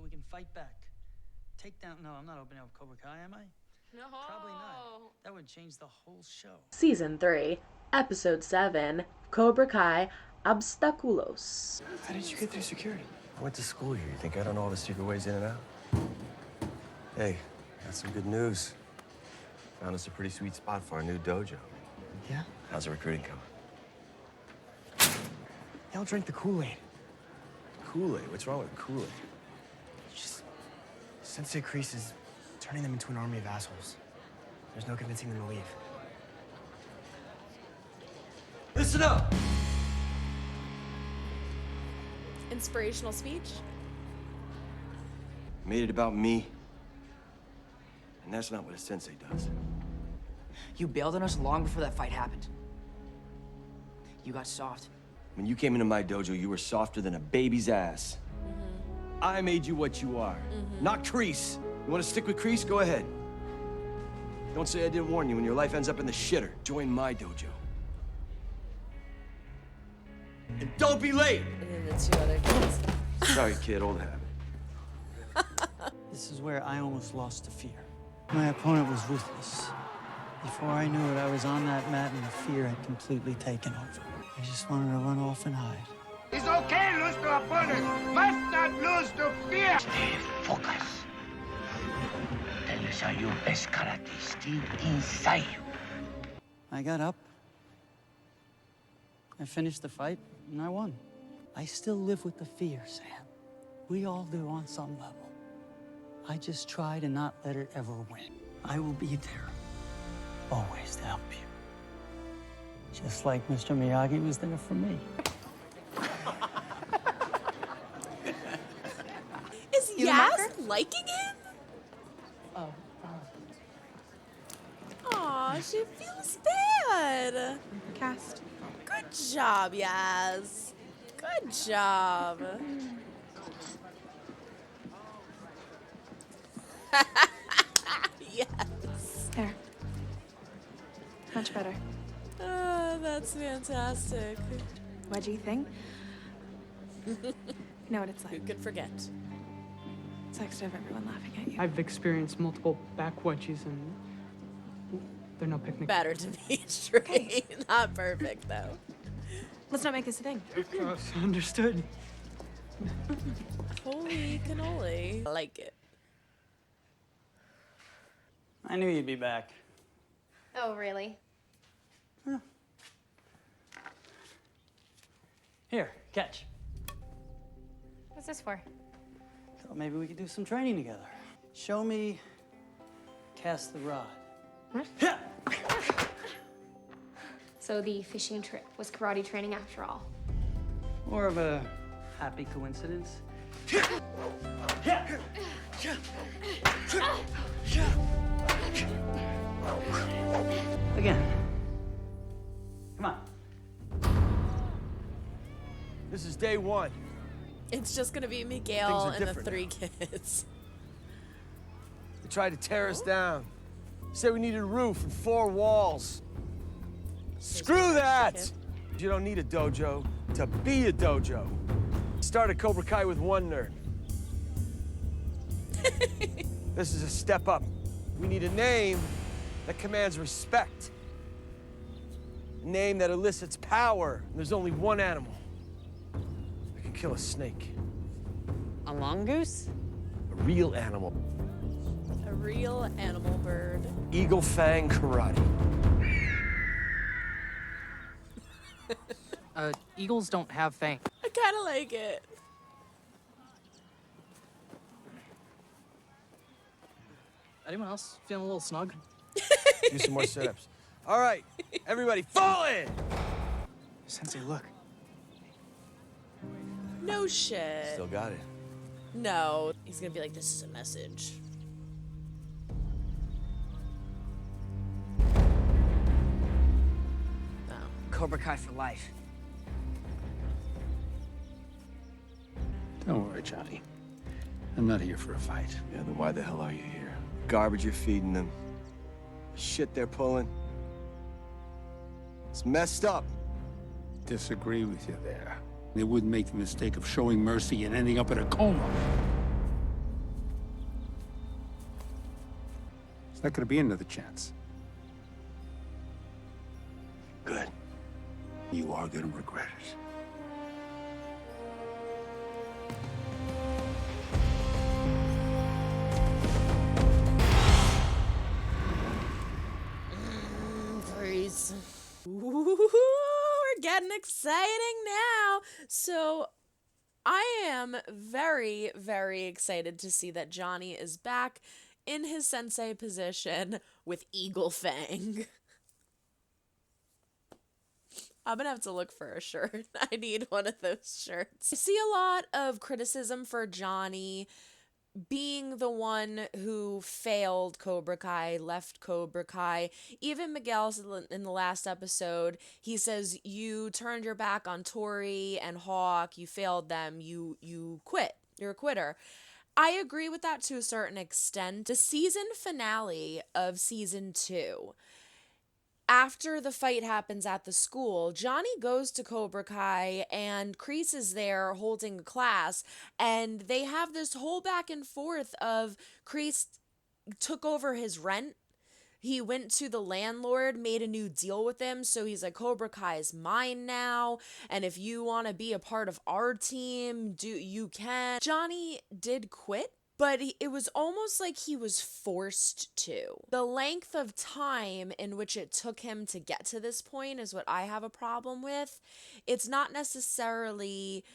so we can fight back. Take down... No, I'm not opening up Cobra Kai, am I? No. Probably not. That would change the whole show. Season 3, Episode 7, Cobra Kai, OBSTACULOS. How did you get through security? I went to school here. You think I don't know all the secret ways in and out? Hey, got some good news. Found us a pretty sweet spot for our new dojo. Yeah? How's the recruiting coming? Y'all drink the Kool-Aid. Kool-Aid? What's wrong with Kool-Aid? Just... Sensei Kreese is turning them into an army of assholes. There's no convincing them to leave. Listen up! Inspirational speech? Made it about me. And that's not what a sensei does. You bailed on us long before that fight happened. You got soft. When you came into my dojo, you were softer than a baby's ass. I made you what you are, not Kreese. You want to stick with Kreese? Go ahead. Don't say I didn't warn you when your life ends up in the shitter. Join my dojo. And don't be late! And then the two other kids. Sorry, kid, old habit. This is where I almost lost to fear. My opponent was ruthless. Before I knew it, I was on that mat and the fear had completely taken over. I just wanted to run off and hide. It's okay, lose to opponent. Must not lose to fear. Stay focused. Tell us how your best karate is still inside you. I got up. I finished the fight, and I won. I still live with the fear, Sam. We all do on some level. I just try to not let it ever win. I will be there, always to help you. Just like Mr. Miyagi was there for me. Is Yas liking him? Aw, she feels bad. Cast. Good job, Yas. Good job. Yes. There. Much better. Oh, that's fantastic. Wedgie thing. You know what it's Who like. could forget? It's like to have everyone laughing at you. I've experienced multiple back wedgies and they're no picnic. Better to be straight. Not perfect, though. Let's not make this a thing. Understood. Holy cannoli. I like it. I knew you'd be back. Oh, really? Here, catch. What's this for? Thought maybe we could do some training together. Show me cast the rod. What? So the fishing trip was karate training after all. More of a happy coincidence. Again. Come on. This is day one. It's just gonna be Miguel and the different 3 kids. They tried to tear us down. Said we needed a roof and 4 walls. Screw that! You don't need a dojo to be a dojo. Started Cobra Kai with 1 nerd. This is a step up. We need a name that commands respect. A name that elicits power. And there's only one animal that can kill a snake. A mongoose? A real animal. A real animal bird. Eagle Fang karate. Eagles don't have fangs. I kind of like it. Anyone else feeling a little snug? Do some more sit-ups. All right, everybody, fall in! Sensei, look. No shit. Still got it. No. He's gonna be like, this is a message. Oh. Cobra Kai for life. Don't worry, Johnny. I'm not here for a fight. Yeah, then why the hell are you here? Garbage you're feeding them. Shit they're pulling. It's messed up. Disagree with you there. They wouldn't make the mistake of showing mercy and ending up in a coma. It's not gonna be another chance. Good. You are gonna regret it. Kreese. Ooh, we're getting exciting now. So I am very, very excited to see that Johnny is back in his sensei position with Eagle Fang. I'm gonna have to look for a shirt. I need one of those shirts. I see a lot of criticism for Johnny being the one who failed Cobra Kai, left Cobra Kai. Even Miguel in the last episode, he says, you turned your back on Tori and Hawk, you failed them, you quit. You're a quitter. I agree with that to a certain extent. The season finale of season 2, after the fight happens at the school, Johnny goes to Cobra Kai and Kreese is there holding a class, and they have this whole back and forth of Kreese took over his rent. He went to the landlord, made a new deal with him, so he's like, Cobra Kai is mine now, and if you want to be a part of our team, you can. Johnny did quit, but it was almost like he was forced to. The length of time in which it took him to get to this point is what I have a problem with. It's not necessarily,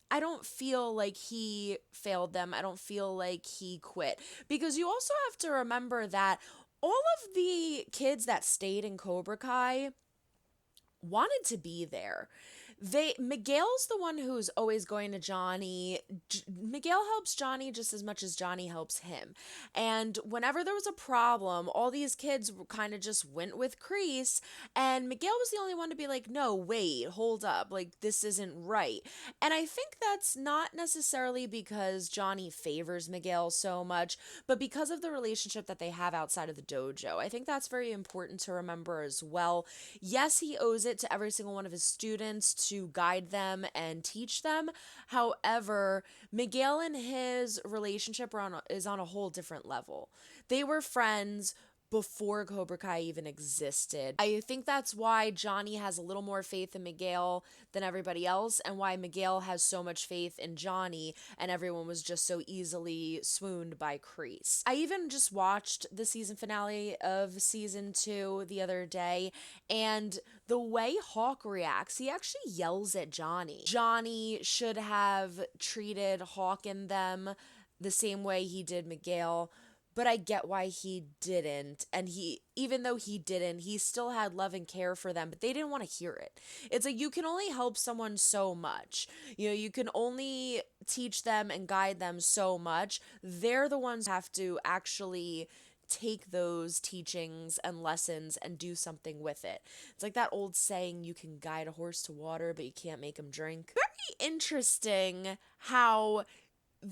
I don't feel like he failed them. I don't feel like he quit. Because you also have to remember that all of the kids that stayed in Cobra Kai wanted to be there. Miguel's the one who's always going to Johnny. Miguel helps Johnny just as much as Johnny helps him. And whenever there was a problem, all these kids kind of just went with Kreese, and Miguel was the only one to be like, no, wait, hold up, like, this isn't right. And I think that's not necessarily because Johnny favors Miguel so much, but because of the relationship that they have outside of the dojo. I think that's very important to remember as well. Yes, he owes it to every single one of his students to guide them and teach them. However, Miguel and his relationship is on a whole different level. They were friends before Cobra Kai even existed. I think that's why Johnny has a little more faith in Miguel than everybody else, and why Miguel has so much faith in Johnny, and everyone was just so easily swooned by Kreese. I even just watched the season finale of season 2 the other day, and the way Hawk reacts, he actually yells at Johnny. Johnny should have treated Hawk and them the same way he did Miguel, but I get why he didn't. And even though he didn't, he still had love and care for them, but they didn't want to hear it. It's like, you can only help someone so much. You know, you can only teach them and guide them so much. They're the ones who have to actually take those teachings and lessons and do something with it. It's like that old saying, you can guide a horse to water, but you can't make him drink. Very interesting how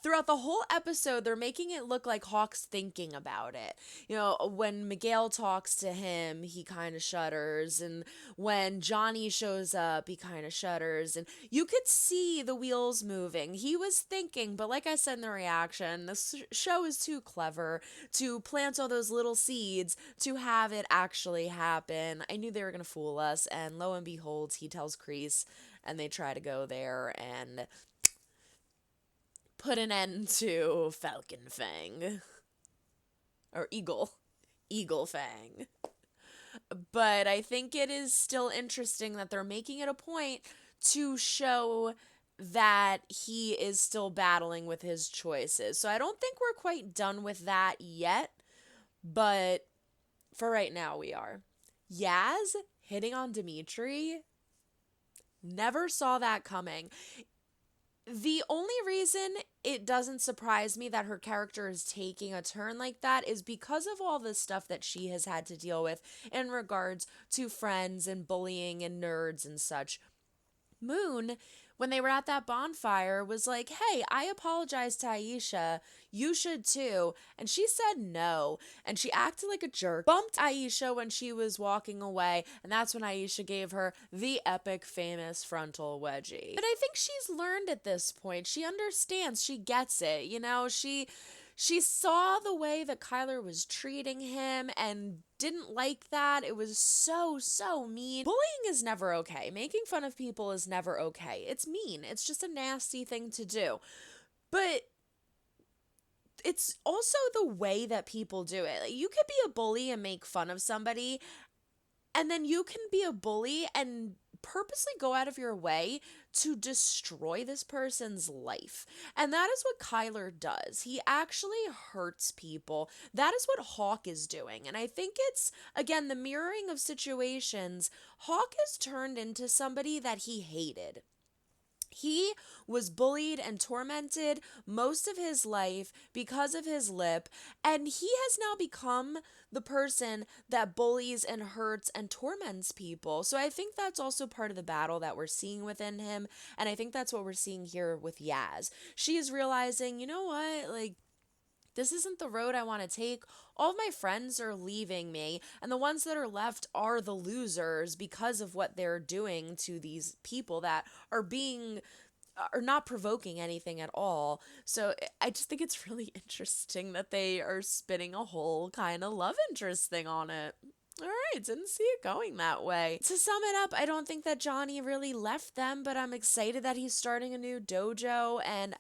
throughout the whole episode, they're making it look like Hawk's thinking about it. You know, when Miguel talks to him, he kind of shudders. And when Johnny shows up, he kind of shudders. And you could see the wheels moving. He was thinking, but like I said in the reaction, this show is too clever to plant all those little seeds to have it actually happen. I knew they were going to fool us. And lo and behold, he tells Kreese, and they try to go there and put an end to Falcon Fang. Or Eagle Fang. But I think it is still interesting that they're making it a point to show that he is still battling with his choices. So I don't think we're quite done with that yet, but for right now we are. Yaz hitting on Dimitri? Never saw that coming. The only reason it doesn't surprise me that her character is taking a turn like that is because of all the stuff that she has had to deal with in regards to friends and bullying and nerds and such. Moon, when they were at that bonfire, was like, hey, I apologize to Aisha. You should too. And she said no. And she acted like a jerk. Bumped Aisha when she was walking away. And that's when Aisha gave her the epic famous frontal wedgie. But I think she's learned at this point. She understands. She gets it. You know, she She saw the way that Kyler was treating him and didn't like that. It was so, so mean. Bullying is never okay. Making fun of people is never okay. It's mean. It's just a nasty thing to do. But it's also the way that people do it. Like, you could be a bully and make fun of somebody, and then you can be a bully and purposely go out of your way to destroy this person's life. And that is what Kyler does. He actually hurts people. That is what Hawk is doing. And I think it's, again, the mirroring of situations. Hawk has turned into somebody that he hated. He was bullied and tormented most of his life because of his lip, and he has now become the person that bullies and hurts and torments people. So I think that's also part of the battle that we're seeing within him, and I think that's what we're seeing here with Yaz. She is realizing, you know what, like, this isn't the road I want to take. All of my friends are leaving me, and the ones that are left are the losers because of what they're doing to these people that are not provoking anything at all. So I just think it's really interesting that they are spinning a whole kind of love interest thing on it. All right, didn't see it going that way. To sum it up, I don't think that Johnny really left them, but I'm excited that he's starting a new dojo, and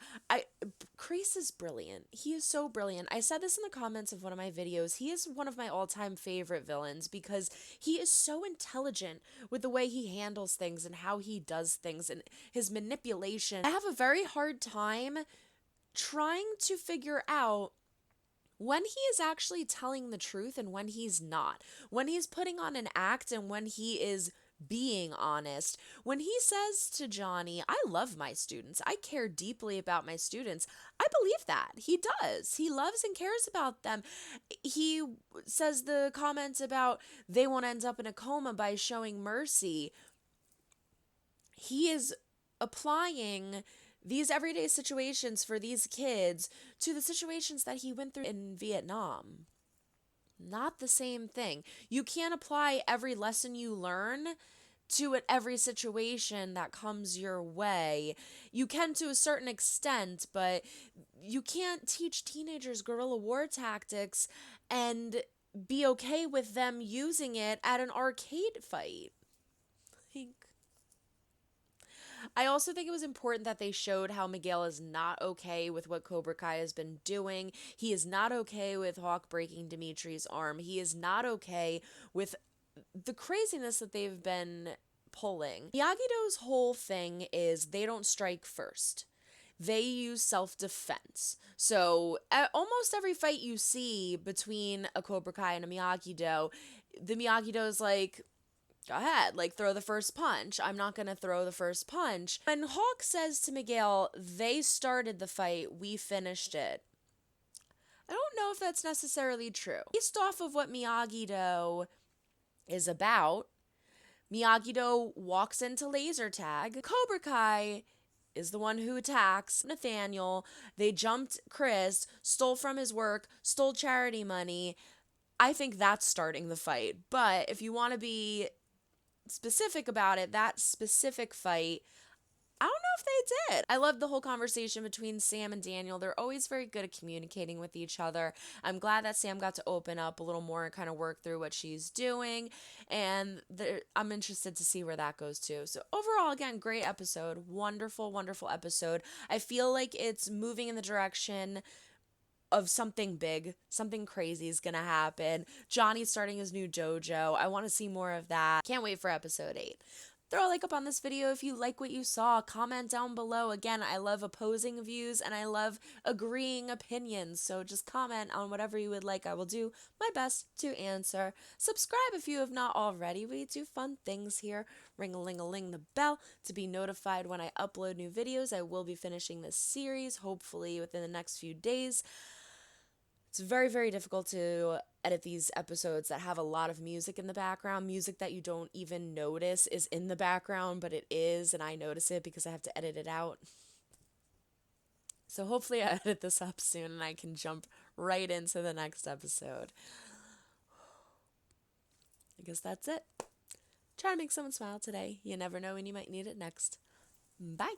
Kreese is brilliant. He is so brilliant. I said this in the comments of one of my videos. He is one of my all-time favorite villains because he is so intelligent with the way he handles things and how he does things and his manipulation. I have a very hard time trying to figure out when he is actually telling the truth and when he's not, when he's putting on an act and when he is being honest. When he says to Johnny, I love my students, I care deeply about my students, I believe that. He does. He loves and cares about them. He says the comments about they won't end up in a coma by showing mercy. He is applying these everyday situations for these kids to the situations that he went through in Vietnam. Not the same thing. You can't apply every lesson you learn to every situation that comes your way. You can to a certain extent, but you can't teach teenagers guerrilla war tactics and be okay with them using it at an arcade fight. I also think it was important that they showed how Miguel is not okay with what Cobra Kai has been doing. He is not okay with Hawk breaking Dimitri's arm. He is not okay with the craziness that they've been pulling. Miyagi-Do's whole thing is they don't strike first. They use self-defense. So almost every fight you see between a Cobra Kai and a Miyagi-Do, the Miyagi-Do's like, go ahead, like, throw the first punch. I'm not going to throw the first punch. When Hawk says to Miguel, they started the fight, we finished it, I don't know if that's necessarily true. Based off of what Miyagi-Do is about, Miyagi-Do walks into laser tag. Cobra Kai is the one who attacks Nathaniel. They jumped Chris, stole from his work, stole charity money. I think that's starting the fight. But if you want to be specific about it, that specific fight, I don't know if they did. I love the whole conversation between Sam and Daniel. They're always very good at communicating with each other. I'm glad that Sam got to open up a little more and kind of work through what she's doing, and I'm interested to see where that goes too. So overall, again, great episode. Wonderful, wonderful episode. I feel like it's moving in the direction of something big, something crazy is gonna happen. Johnny's starting his new dojo. I want to see more of that. Can't wait for episode 8. Throw a like up on this video if you like what you saw. Comment down below. Again, I love opposing views and I love agreeing opinions. So just comment on whatever you would like. I will do my best to answer. Subscribe if you have not already. We do fun things here. Ring-a-ling-a-ling the bell to be notified when I upload new videos. I will be finishing this series, hopefully within the next few days. It's very, very difficult to edit these episodes that have a lot of music in the background. Music that you don't even notice is in the background, but it is, and I notice it because I have to edit it out. So hopefully I edit this up soon and I can jump right into the next episode. I guess that's it. Try to make someone smile today. You never know when you might need it next. Bye.